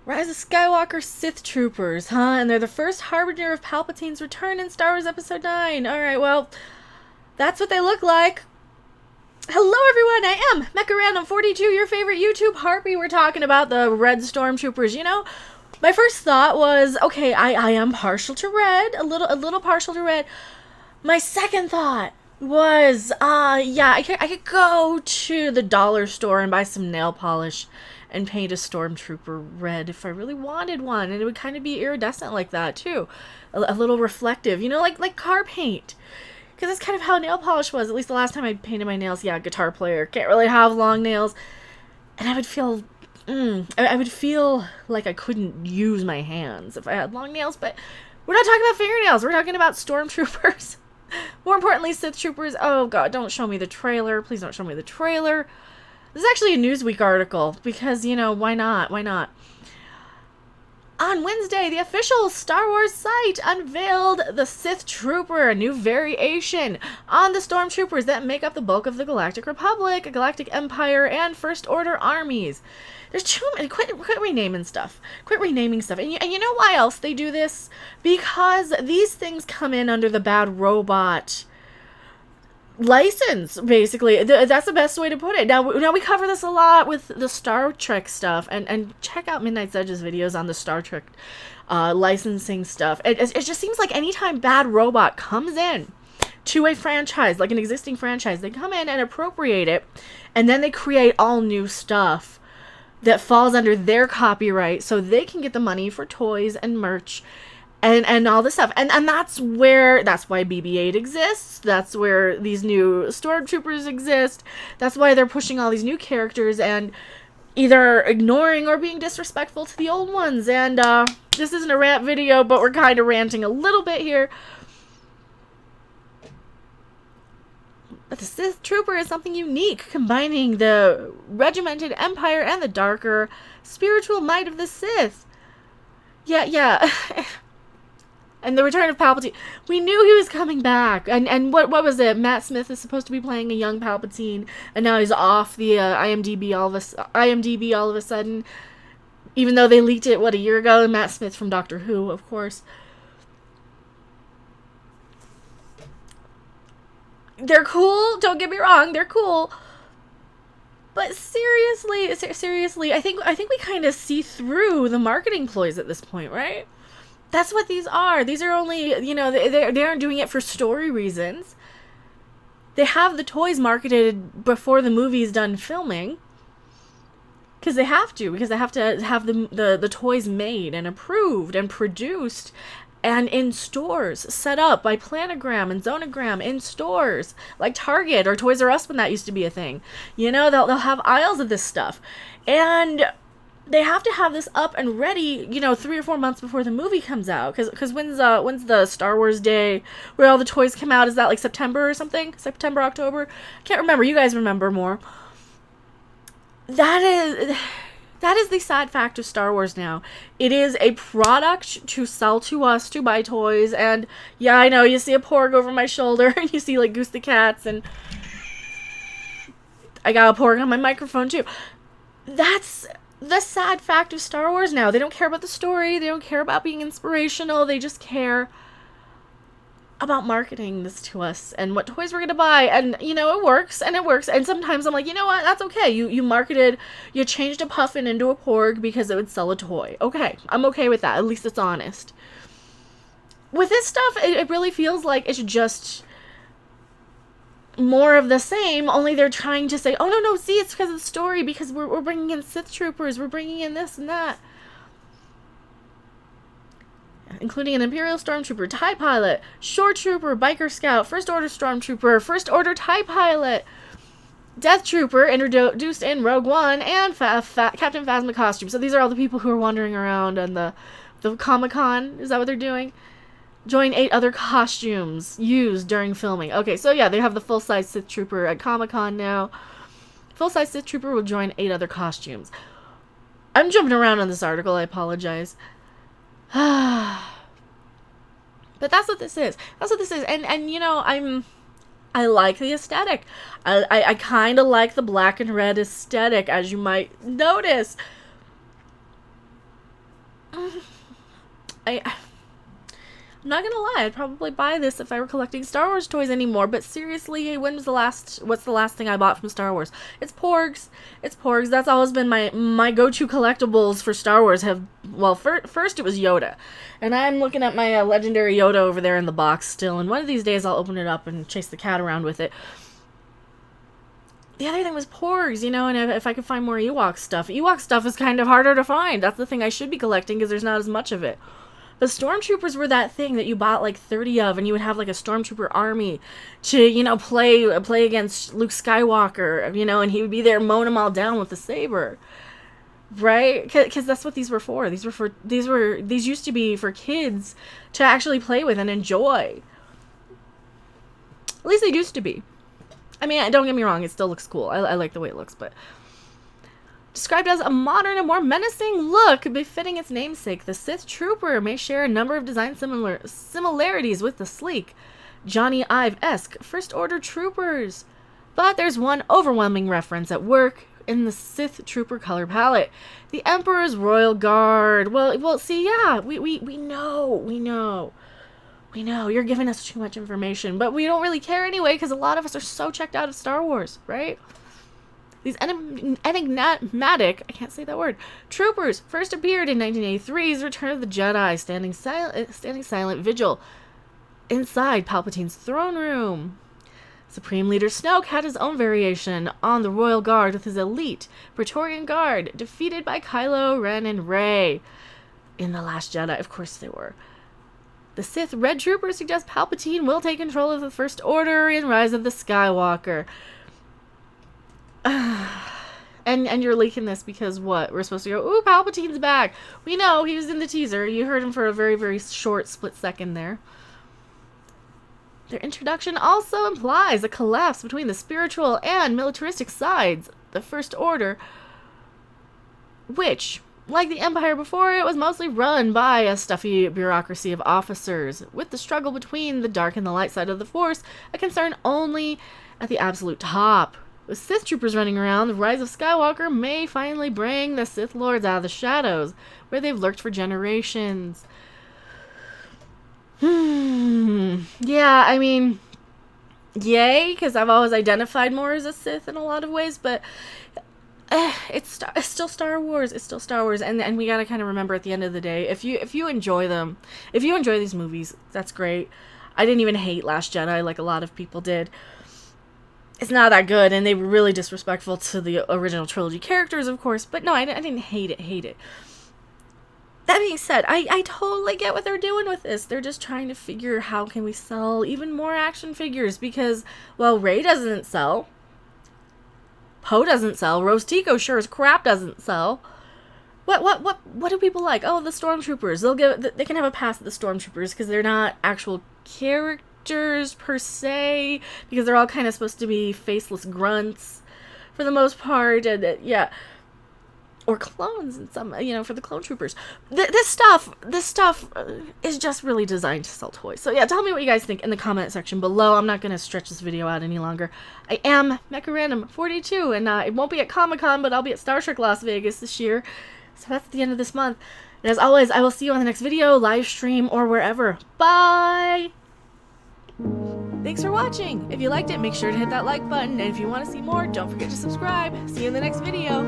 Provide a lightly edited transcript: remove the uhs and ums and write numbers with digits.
Rise of Skywalker Sith Troopers, huh? And they're the first harbinger of Palpatine's return in Star Wars Episode 9. Alright, well, that's what they look like. Hello everyone, I am Mecha Random 42, your favorite YouTube harpy. We're talking about the red stormtroopers. You know, my first thought was, okay, I am partial to red, a little partial to red. My second thought was, yeah, I could go to the dollar store and buy some nail polish and paint a stormtrooper red if I really wanted one, and it would kind of be iridescent like that too, a little reflective, you know, like car paint, because that's kind of how nail polish was. At least the last time I painted my nails. Yeah, guitar player, can't really have long nails, and I would feel, I would feel like I couldn't use my hands if I had long nails. But we're not talking about fingernails. We're talking about stormtroopers. More importantly, Sith Troopers. Oh god, don't show me the trailer. Please don't show me the trailer. This is actually a Newsweek article because, you know, why not? Why not? On Wednesday, the official Star Wars site unveiled the Sith Trooper, a new variation on the Stormtroopers that make up the bulk of the Galactic Republic, Galactic Empire, and First Order armies. There's too many. Quit renaming stuff. Quit renaming stuff. And you know why else they do this? Because these things come in under the bad robot license, basically. That's the best way to put it. Now we cover this a lot with the Star Trek stuff, and check out Midnight Edge's videos on the Star Trek licensing stuff. It just seems like anytime Bad Robot comes in to a franchise, like an existing franchise, they come in and appropriate it, and then they create all new stuff that falls under their copyright so they can get the money for toys and merch and all this stuff. And that's why BB-8 exists. That's where these new stormtroopers exist. That's why they're pushing all these new characters and either ignoring or being disrespectful to the old ones. And this isn't a rant video, but we're kind of ranting a little bit here. But the Sith Trooper is something unique, combining the regimented empire and the darker spiritual might of the Sith. Yeah. And the return of Palpatine. We knew he was coming back. And what was it? Matt Smith is supposed to be playing a young Palpatine, and now he's off the IMDb all of a sudden. Even though they leaked it, a year ago? And Matt Smith from Doctor Who, of course. They're cool. Don't get me wrong. They're cool. But seriously, I think we kind of see through the marketing ploys at this point, right? That's what these are. These are only, you know, they aren't doing it for story reasons. They have the toys marketed before the movie's done filming. Because they have to have the toys made and approved and produced and in stores, set up by planogram and zonogram in stores, like Target or Toys R Us when that used to be a thing. You know, they'll have aisles of this stuff. And they have to have this up and ready, you know, 3 or 4 months before the movie comes out. Because when's the Star Wars Day where all the toys come out? Is that like September or something? September, October? Can't remember. You guys remember more. That is the sad fact of Star Wars now. It is a product to sell to us, to buy toys. And yeah, I know, you see a porg over my shoulder, and you see like Goose the Cats, and I got a porg on my microphone too. That's the sad fact of Star Wars now. They don't care about the story. They don't care about being inspirational. They just care about marketing this to us and what toys we're gonna buy. And you know, it works. And sometimes I'm like, you know what, that's okay. You changed a puffin into a porg because it would sell a toy. Okay, I'm okay with that. At least it's honest. With this stuff, it really feels like it's just more of the same, only they're trying to say, oh no, see, it's because of the story, because we're bringing in Sith Troopers, we're bringing in this and that, including an Imperial Stormtrooper, TIE Pilot, Shore Trooper, Biker Scout, First Order Stormtrooper, First Order TIE Pilot, Death Trooper, introduced in Rogue One, and Captain Phasma costume. So these are all the people who are wandering around on the Comic-Con. Is that what they're doing? Join 8 other costumes used during filming. Okay, so yeah, they have the full-size Sith Trooper at Comic-Con now. Full-size Sith Trooper will join 8 other costumes. I'm jumping around on this article, I apologize. But that's what this is. And you know, I like the aesthetic. I kind of like the black and red aesthetic, as you might notice. I'm not gonna lie, I'd probably buy this if I were collecting Star Wars toys anymore, but seriously, what's the last thing I bought from Star Wars? It's Porgs. It's Porgs. That's always been my go-to collectibles for Star Wars. First it was Yoda, and I'm looking at my legendary Yoda over there in the box still, and one of these days I'll open it up and chase the cat around with it. The other thing was Porgs, you know, and if I could find more Ewok stuff is kind of harder to find. That's the thing I should be collecting, because there's not as much of it. The Stormtroopers were that thing that you bought like 30 of, and you would have like a Stormtrooper army to, you know, play against Luke Skywalker, you know, and he would be there mowing them all down with the saber, right? Because that's what these were for. These used to be for kids to actually play with and enjoy. At least they used to be. I mean, don't get me wrong, it still looks cool. I like the way it looks, but described as a modern and more menacing look befitting its namesake, the Sith Trooper may share a number of design similarities with the sleek, Johnny Ive-esque First Order Troopers. But there's one overwhelming reference at work in the Sith Trooper color palette. The Emperor's Royal Guard. Well, see, yeah, we know. You're giving us too much information, but we don't really care anyway, because a lot of us are so checked out of Star Wars, right? These enigmatic, I can't say that word, troopers first appeared in 1983's Return of the Jedi, standing silent vigil inside Palpatine's throne room. Supreme Leader Snoke had his own variation on the Royal Guard with his elite Praetorian Guard, defeated by Kylo Ren and Rey in The Last Jedi. Of course they were. The Sith Red Troopers suggest Palpatine will take control of the First Order in Rise of the Skywalker. And you're leaking this because what? We're supposed to go, ooh, Palpatine's back. We know, he was in the teaser. You heard him for a very, very short split second there. Their introduction also implies a collapse between the spiritual and militaristic sides. The First Order, which, like the Empire before it, was mostly run by a stuffy bureaucracy of officers, with the struggle between the dark and the light side of the Force a concern only at the absolute top. With Sith Troopers running around, the rise of Skywalker may finally bring the Sith Lords out of the shadows, where they've lurked for generations. Yeah, I mean, yay, because I've always identified more as a Sith in a lot of ways, but it's still Star Wars. It's still Star Wars, and we gotta kind of remember at the end of the day, if you enjoy them, if you enjoy these movies, that's great. I didn't even hate Last Jedi like a lot of people did. It's not that good, and they were really disrespectful to the original trilogy characters, of course, but no, I didn't hate it. That being said, I totally get what they're doing with this. They're just trying to figure how can we sell even more action figures, because, well, Rey doesn't sell. Poe doesn't sell. Rose Tico sure as crap doesn't sell. What do people like? Oh, the Stormtroopers. They can have a pass at the Stormtroopers because they're not actual characters per se, because they're all kind of supposed to be faceless grunts for the most part, and yeah, or clones in some, for the clone troopers. This stuff is just really designed to sell toys. So yeah, tell me what you guys think in the comment section below. I'm not going to stretch this video out any longer. I am Mecha Random 42, and it won't be at Comic-Con, but I'll be at Star Trek Las Vegas this year. So that's the end of this month. And as always, I will see you on the next video, live stream, or wherever. Bye! Thanks for watching. If you liked it, make sure to hit that like button. And if you want to see more, don't forget to subscribe. See you in the next video.